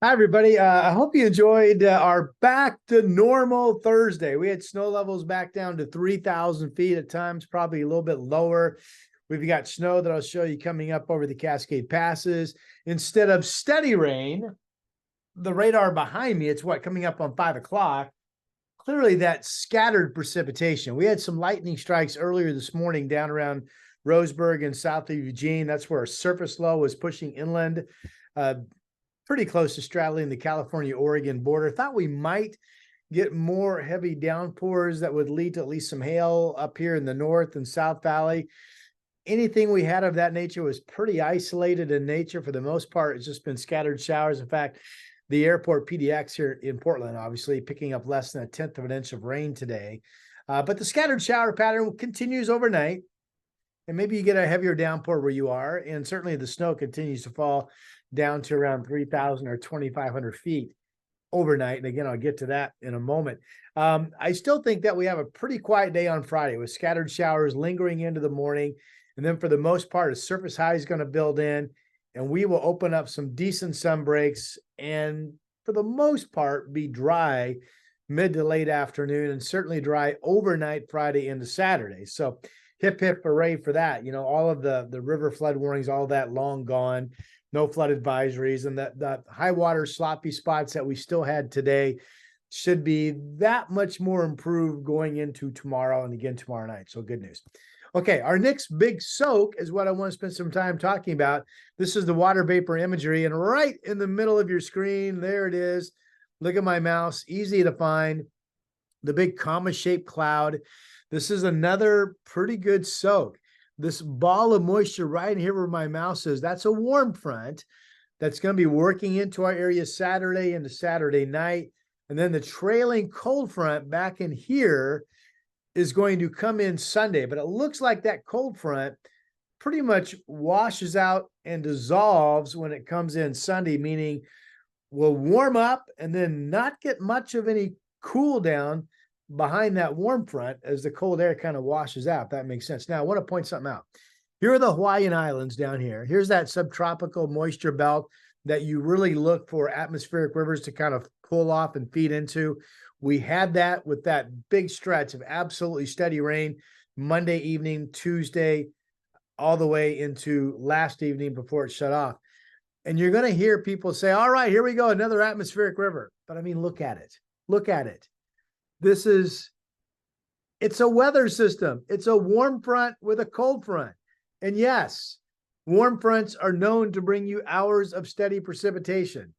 Hi, everybody. I hope you enjoyed our back to normal Thursday. We had snow levels back down to 3,000 feet at times, probably a little bit lower. We've got snow that I'll show you coming up over the Cascade Passes. Instead of steady rain, the radar behind me, it's what, coming up on 5 o'clock. Clearly, that scattered precipitation. We had some lightning strikes earlier this morning down around Roseburg and south of Eugene. That's where a surface low was pushing inland. Uh, Pretty close to straddling the California-Oregon border. Thought we might get more heavy downpours that would lead to at least some hail up here in the North and South Valley. Anything we had of that nature was pretty isolated in nature. For the most part, it's just been scattered showers. In fact, the airport PDX here in Portland, obviously picking up less than 1/10 of an inch of rain today. But the scattered shower pattern continues overnight. And maybe you get a heavier downpour where you are. And certainly the snow continues to fall down to around 3,000 or 2,500 feet overnight. And again, I'll get to that in a moment. I still think that we have a pretty quiet day on Friday with scattered showers lingering into the morning. And then for the most part, a surface high is going to build in, and we will open up some decent sun breaks and for the most part be dry mid to late afternoon and certainly dry overnight Friday into Saturday. So hip hooray for that. You know, all of the river flood warnings, all that long gone, no flood advisories, and the high water sloppy spots that we still had today should be that much more improved going into tomorrow and again tomorrow night. So good news. Okay, our next big soak is what I want to spend some time talking about. This is the water vapor imagery, and right in the middle of your screen, there it is. Look at my mouse, easy to find. The big comma-shaped cloud. This is another pretty good soak. This ball of moisture right here where my mouse is, that's a warm front that's going to be working into our area Saturday into Saturday night. And then the trailing cold front back in here is going to come in Sunday. But it looks like that cold front pretty much washes out and dissolves when it comes in Sunday, meaning we'll warm up and then not get much of any cool down behind that warm front as the cold air kind of washes out. That makes sense. Now, I want to point something out. Here are the Hawaiian Islands down here. Here's that subtropical moisture belt that you really look for atmospheric rivers to kind of pull off and feed into. We had that with that big stretch of absolutely steady rain Monday evening, Tuesday, all the way into last evening before it shut off. And you're going to hear people say, all right, here we go, another atmospheric river. But I mean, look at it. Look at it. It's a weather system. It's a warm front with a cold front. And yes, warm fronts are known to bring you hours of steady precipitation.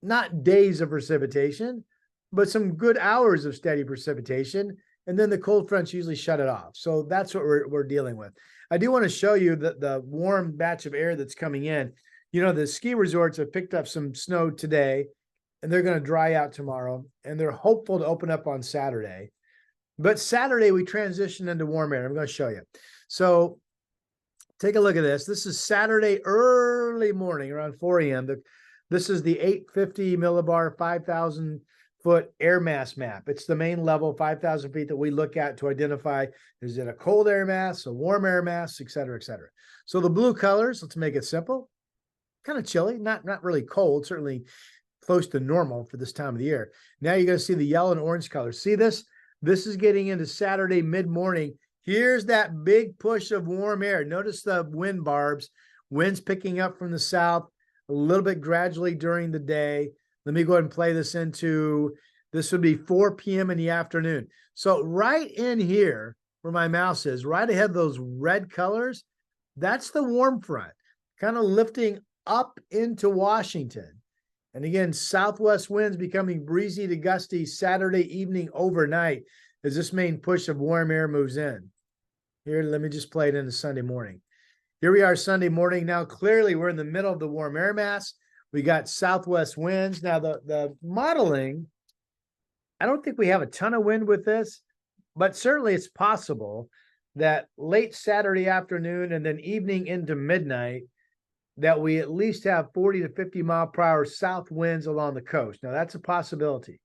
Not days of precipitation, but some good hours of steady precipitation. And then the cold fronts usually shut it off. So that's what we're dealing with. I do want to show you the warm batch of air that's coming in. You know, the ski resorts have picked up some snow today, and they're going to dry out tomorrow, and they're hopeful to open up on Saturday. But Saturday, we transition into warm air. I'm going to show you. So take a look at this. This is Saturday early morning around 4 a.m. This is the 850 millibar, 5,000 foot air mass map. It's the main level, 5,000 feet that we look at to identify, is it a cold air mass, a warm air mass, et cetera, et cetera. So the blue colors, let's make it simple. Kind of chilly, not really cold, certainly close to normal for this time of the year. Now you're going to see the yellow and orange colors. See this? This is getting into Saturday mid-morning. Here's that big push of warm air. Notice the wind barbs. Winds picking up from the south a little bit gradually during the day. Let me go ahead and play this into, this would be 4 p.m. in the afternoon. So right in here where my mouse is, right ahead of those red colors, that's the warm front, kind of lifting up into Washington. And again, southwest winds becoming breezy to gusty Saturday evening overnight as this main push of warm air moves in. Here, let me just play it into Sunday morning. Here we are Sunday morning. Now, clearly, we're in the middle of the warm air mass. We got southwest winds. Now, the modeling, I don't think we have a ton of wind with this, but certainly it's possible that late Saturday afternoon and then evening into midnight, that we at least have 40 to 50 mile per hour south winds along the coast. Now, that's a possibility.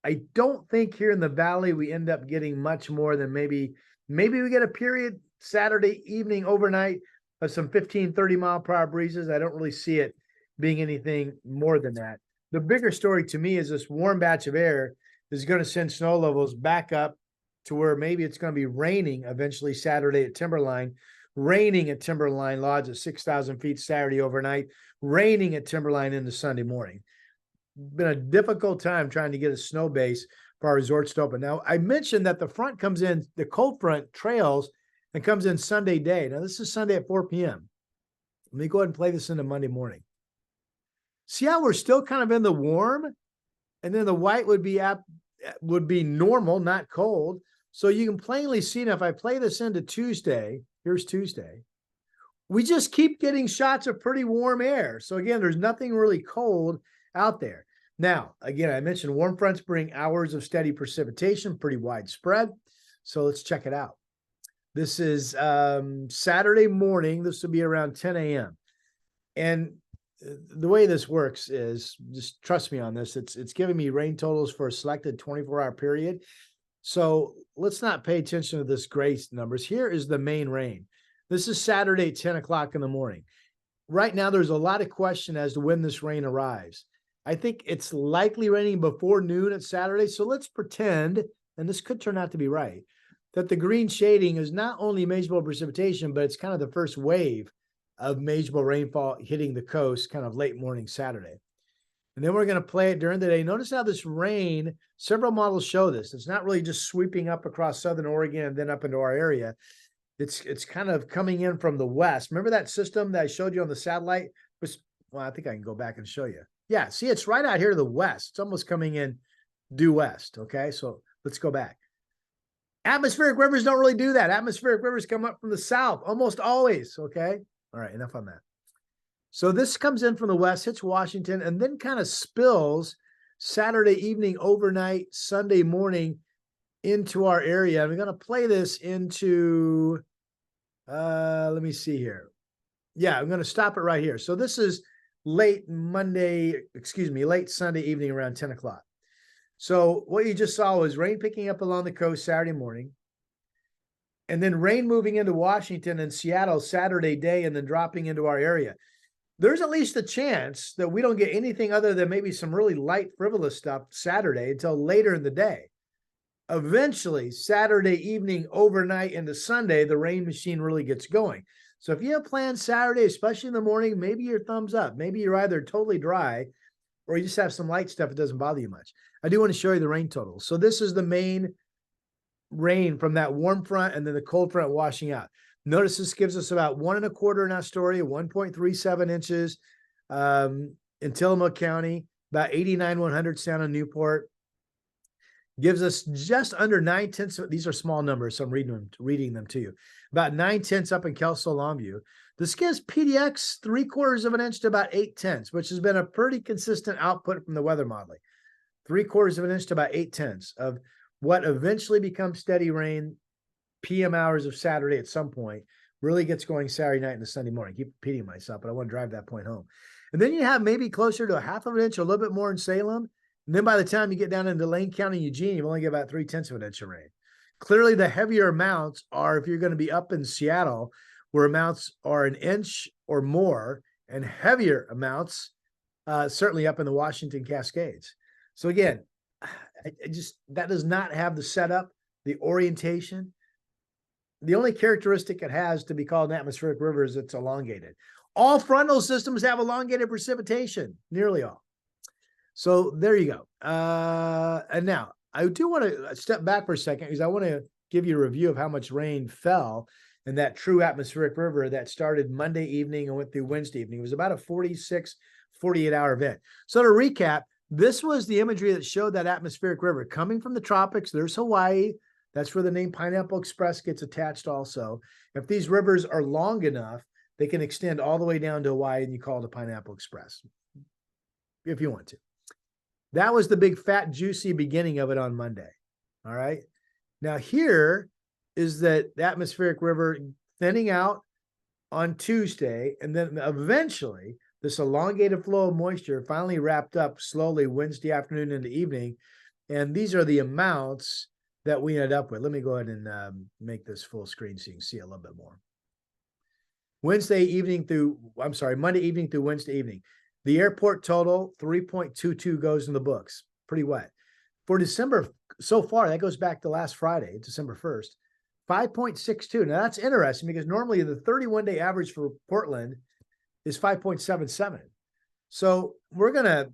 I don't think here in the valley we end up getting much more than maybe we get a period Saturday evening overnight of some 15, 30 mile per hour breezes. I don't really see it being anything more than that. The bigger story to me is this warm batch of air is going to send snow levels back up to where maybe it's going to be raining eventually Saturday at Timberline, raining at Timberline Lodge at 6,000 feet Saturday overnight, raining at Timberline into Sunday morning. Been a difficult time trying to get a snow base for our resorts to open. Now, I mentioned that the front comes in, the cold front trails and comes in Sunday day. Now, this is Sunday at 4 p.m. Let me go ahead and play this into Monday morning. See how we're still kind of in the warm, and then the white would be normal, not cold. So you can plainly see now if I play this into Tuesday, here's Tuesday, we just keep getting shots of pretty warm air. So again, there's nothing really cold out there. Now, again, I mentioned warm fronts bring hours of steady precipitation, pretty widespread. So let's check it out. This is Saturday morning. This will be around 10 a.m. And the way this works is, just trust me on this, it's giving me rain totals for a selected 24-hour period. So let's not pay attention to this gray numbers. Here is the main rain. This is Saturday at 10 o'clock in the morning. Right now, there's a lot of question as to when this rain arrives. I think it's likely raining before noon at Saturday. So let's pretend, and this could turn out to be right, that the green shading is not only measurable precipitation, but it's kind of the first wave of measurable rainfall hitting the coast kind of late morning Saturday. And then we're going to play it during the day. Notice how this rain, several models show this. It's not really just sweeping up across southern Oregon and then up into our area. It's kind of coming in from the west. Remember that system that I showed you on the satellite? Well, I think I can go back and show you. Yeah, see, it's right out here to the west. It's almost coming in due west, okay? So let's go back. Atmospheric rivers don't really do that. Atmospheric rivers come up from the south almost always, okay? All right, enough on that. So this comes in from the west, hits Washington, and then kind of spills Saturday evening, overnight, Sunday morning into our area. I'm going to play this into, let me see here. Yeah, I'm going to stop it right here. So this is late Sunday evening around 10 o'clock. So what you just saw was rain picking up along the coast Saturday morning, and then rain moving into Washington and Seattle Saturday day, and then dropping into our area. There's at least a chance that we don't get anything other than maybe some really light, frivolous stuff Saturday until later in the day. Eventually, Saturday evening, overnight into Sunday, the rain machine really gets going. So if you have plans Saturday, especially in the morning, maybe your thumbs up. Maybe you're either totally dry or you just have some light stuff that doesn't bother you much. I do want to show you the rain totals. So this is the main rain from that warm front and then the cold front washing out. Notice this gives us about 1 1/4 in Astoria, 1.37 inches in Tillamook County, about 89/100 down in Newport. Gives us just under 9/10. These are small numbers, so I'm reading them to you. About 9/10 up in Kelso Longview. This gives PDX 3/4 of an inch to about 8/10, which has been a pretty consistent output from the weather modeling. 3/4 of an inch to about 8/10 of what eventually becomes steady rain PM hours of Saturday at some point, really gets going Saturday night and Sunday morning. I keep repeating myself, but I want to drive that point home. And then you have maybe closer to 1/2 of an inch, a little bit more in Salem. And then by the time you get down into Lane County, Eugene, you only get about 3/10 of an inch of rain. Clearly, the heavier amounts are if you're going to be up in Seattle, where amounts are an inch or more, and heavier amounts certainly up in the Washington Cascades. So again, that does not have the setup, the orientation. The only characteristic it has to be called an atmospheric river is it's elongated. All frontal systems have elongated precipitation, nearly all. So there you go. And now I do want to step back for a second because I want to give you a review of how much rain fell in that true atmospheric river that started Monday evening and went through Wednesday evening. It was about a 46, 48-hour event. So to recap, this was the imagery that showed that atmospheric river coming from the tropics. There's Hawaii. That's where the name Pineapple Express gets attached also. If these rivers are long enough, they can extend all the way down to Hawaii, and you call it a Pineapple Express, if you want to. That was the big, fat, juicy beginning of it on Monday. All right. Now here is that atmospheric river thinning out on Tuesday, and then eventually this elongated flow of moisture finally wrapped up slowly Wednesday afternoon into evening. And these are the amounts that we ended up with. Let me go ahead and make this full screen so you can see a little bit more. Monday evening through Wednesday evening. The airport total, 3.22 goes in the books. Pretty wet. For December, so far, that goes back to last Friday, December 1st, 5.62. Now, that's interesting because normally the 31-day average for Portland is 5.77. So we're going to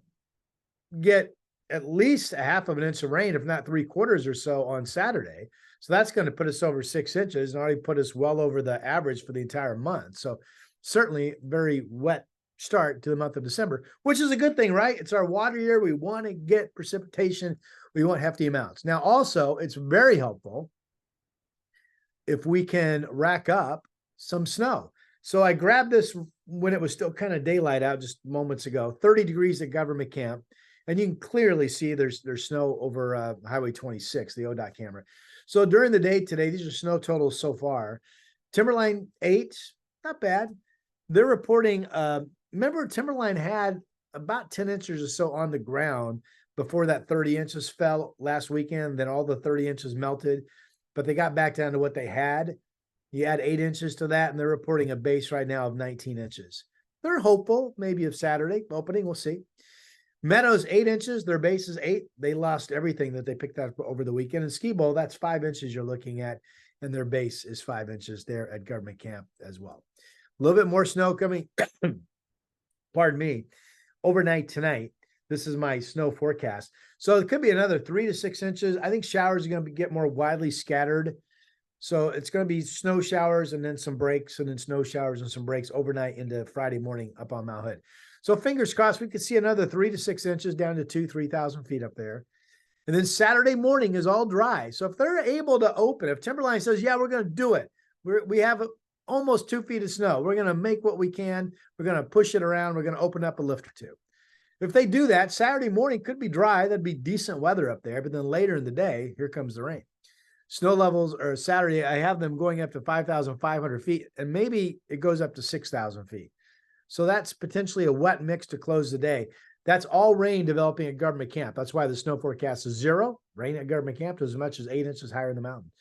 get at least a half of an inch of rain, if not 3/4 or so on Saturday. So that's going to put us over 6 inches and already put us well over the average for the entire month. So certainly very wet start to the month of December, which is a good thing, right? It's our water year. We want to get precipitation. We want hefty amounts. Now, also, it's very helpful if we can rack up some snow. So I grabbed this when it was still kind of daylight out just moments ago, 30 degrees at Government Camp. And you can clearly see there's snow over Highway 26, the ODOT camera. So during the day today, these are snow totals so far. Timberline 8, not bad. They're reporting, remember Timberline had about 10 inches or so on the ground before that 30 inches fell last weekend. Then all the 30 inches melted, but they got back down to what they had. You add 8 inches to that, and they're reporting a base right now of 19 inches. They're hopeful maybe of Saturday opening. We'll see. Meadows, 8 inches. Their base is 8. They lost everything that they picked up over the weekend. And Ski Bowl, that's 5 inches you're looking at, and their base is 5 inches there at Government Camp as well. A little bit more snow coming, pardon me, overnight tonight. This is my snow forecast. So it could be another 3 to 6 inches. I think showers are going to get more widely scattered. So it's going to be snow showers and then some breaks, and then snow showers and some breaks overnight into Friday morning up on Mount Hood. So fingers crossed, we could see another 3 to 6 inches down to 3,000 feet up there. And then Saturday morning is all dry. So if they're able to open, if Timberline says, yeah, we're going to do it. We have almost 2 feet of snow. We're going to make what we can. We're going to push it around. We're going to open up a lift or two. If they do that, Saturday morning could be dry. That'd be decent weather up there. But then later in the day, here comes the rain. Snow levels are Saturday. I have them going up to 5,500 feet, and maybe it goes up to 6,000 feet. So that's potentially a wet mix to close the day. That's all rain developing at Government Camp. That's why the snow forecast is 0. Rain at Government Camp to as much as 8 inches higher in the mountain.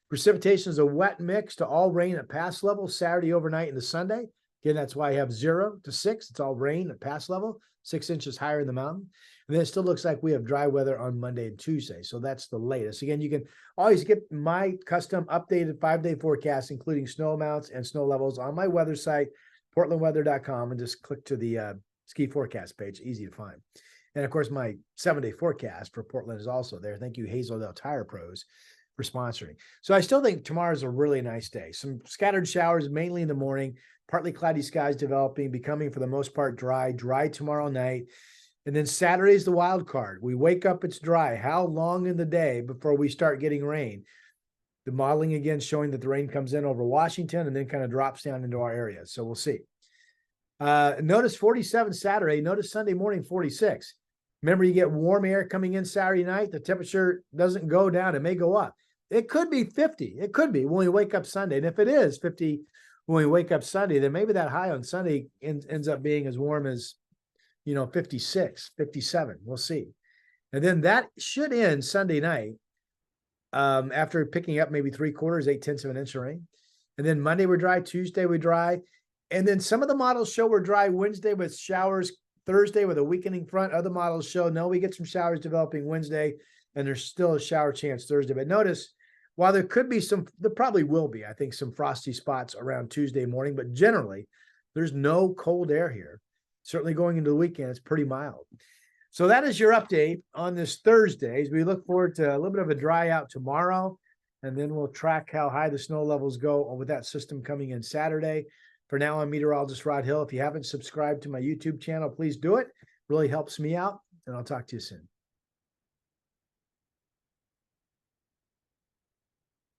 Precipitation is a wet mix to all rain at pass level Saturday overnight into Sunday. Again, that's why I have 0 to 6. It's all rain at pass level, 6 inches higher in the mountain. And then it still looks like we have dry weather on Monday and Tuesday. So that's the latest. Again, you can always get my custom updated 5-day forecast, including snow amounts and snow levels on my weather site, portlandweather.com, and just click to the ski forecast page. Easy to find. And of course, my 7-day forecast for Portland is also there. Thank you, Hazeldale Tire Pros, for sponsoring. So I still think tomorrow's a really nice day. Some scattered showers, mainly in the morning, partly cloudy skies developing, becoming for the most part dry tomorrow night. And then Saturday's the wild card. We wake up, it's dry. How long in the day before we start getting rain? The modeling again showing that the rain comes in over Washington and then kind of drops down into our area. So we'll see. Notice 47 Saturday. Notice Sunday morning 46. Remember, you get warm air coming in Saturday night. The temperature doesn't go down. It may go up. It could be 50. It could be when we wake up Sunday. And if it is 50 when we wake up Sunday, then maybe that high on Sunday ends up being as warm as 56, 57. We'll see. And then that should end Sunday night after picking up maybe 3/4, 8/10 of an inch of rain. And then Monday we're dry, Tuesday we're dry. And then some of the models show we're dry Wednesday with showers, Thursday with a weakening front. Other models show, no, we get some showers developing Wednesday, and there's still a shower chance Thursday. But notice, while there could be there probably will be, I think, some frosty spots around Tuesday morning, but generally there's no cold air here. Certainly going into the weekend, it's pretty mild. So that is your update on this Thursday. As we look forward to a little bit of a dry out tomorrow, and then we'll track how high the snow levels go with that system coming in Saturday. For now, I'm meteorologist Rod Hill. If you haven't subscribed to my YouTube channel, please do it. Really helps me out, and I'll talk to you soon.